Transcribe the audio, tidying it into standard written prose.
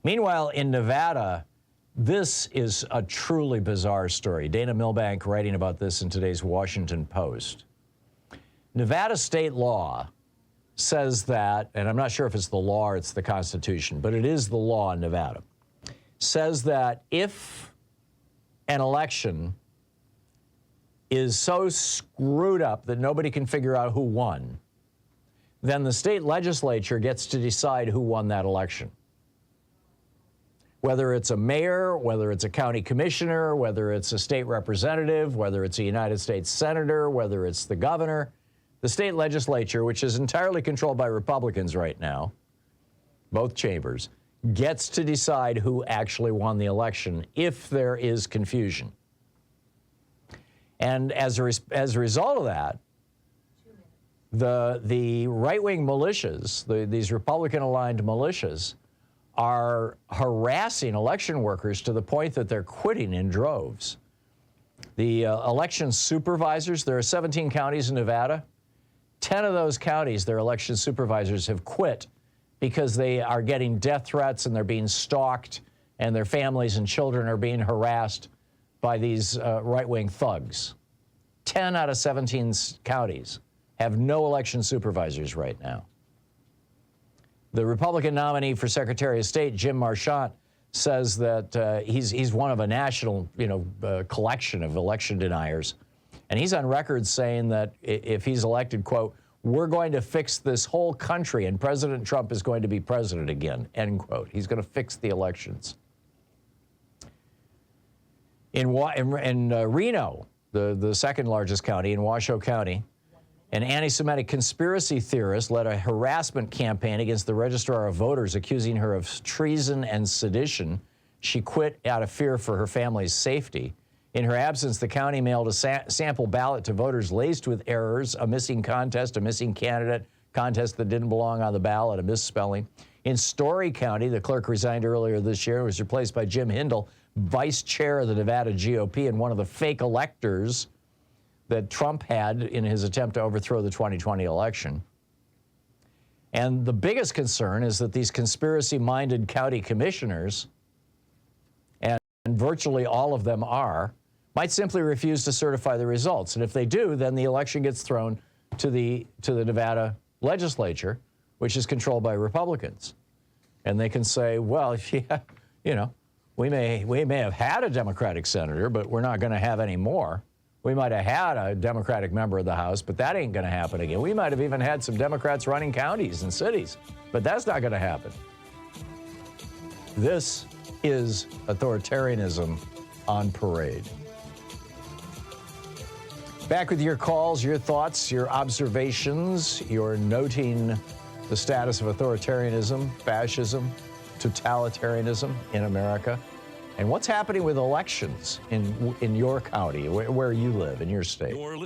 Meanwhile, in Nevada, this is a truly bizarre story. Dana Milbank writing about this in today's Washington Post. Nevada state law says that, and I'm not sure if it's the law or it's the Constitution, but it is the law in Nevada, says that if an election is so screwed up that nobody can figure out who won, then the state legislature gets to decide who won that election. Whether it's a mayor, whether it's a county commissioner, whether it's a state representative, whether it's a United States senator, whether it's the governor, the state legislature, which is entirely controlled by Republicans right now, both chambers, gets to decide who actually won the election if there is confusion. And as a result of that, the right-wing militias, these Republican-aligned militias, are harassing election workers to the point that they're quitting in droves. The election supervisors, there are 17 counties in Nevada. 10 of those counties, their election supervisors have quit because they are getting death threats and they're being stalked and their families and children are being harassed by these right-wing thugs. 10 out of 17 counties have no election supervisors right now. The Republican nominee for Secretary of State, Jim Marchant, says that he's one of a national, collection of election deniers. And he's on record saying that if he's elected, quote, "We're going to fix this whole country and President Trump is going to be president again," end quote. He's going to fix the elections. In Reno, the second largest county, in Washoe County, an anti-Semitic conspiracy theorist led a harassment campaign against the registrar of voters, accusing her of treason and sedition. She quit out of fear for her family's safety. In her absence, the county mailed a sample ballot to voters laced with errors, a missing contest, a missing candidate, contest that didn't belong on the ballot, a misspelling. In Story County, the clerk resigned earlier this year, was replaced by Jim Hindle, vice chair of the Nevada GOP and one of the fake electors that Trump had in his attempt to overthrow the 2020 election. And the biggest concern is that these conspiracy-minded county commissioners, and virtually all of them are, might simply refuse to certify the results. And if they do, then the election gets thrown to the Nevada legislature, which is controlled by Republicans. And they can say, well, yeah, we may have had a Democratic senator, but we're not going to have any more. We might have had a Democratic member of the House, but that ain't going to happen again. We might have even had some Democrats running counties and cities, but that's not going to happen. This is authoritarianism on parade. Back with your calls, your thoughts, your observations. You're noting the status of authoritarianism, fascism, totalitarianism in America. And what's happening with elections in your county, where you live, in your state?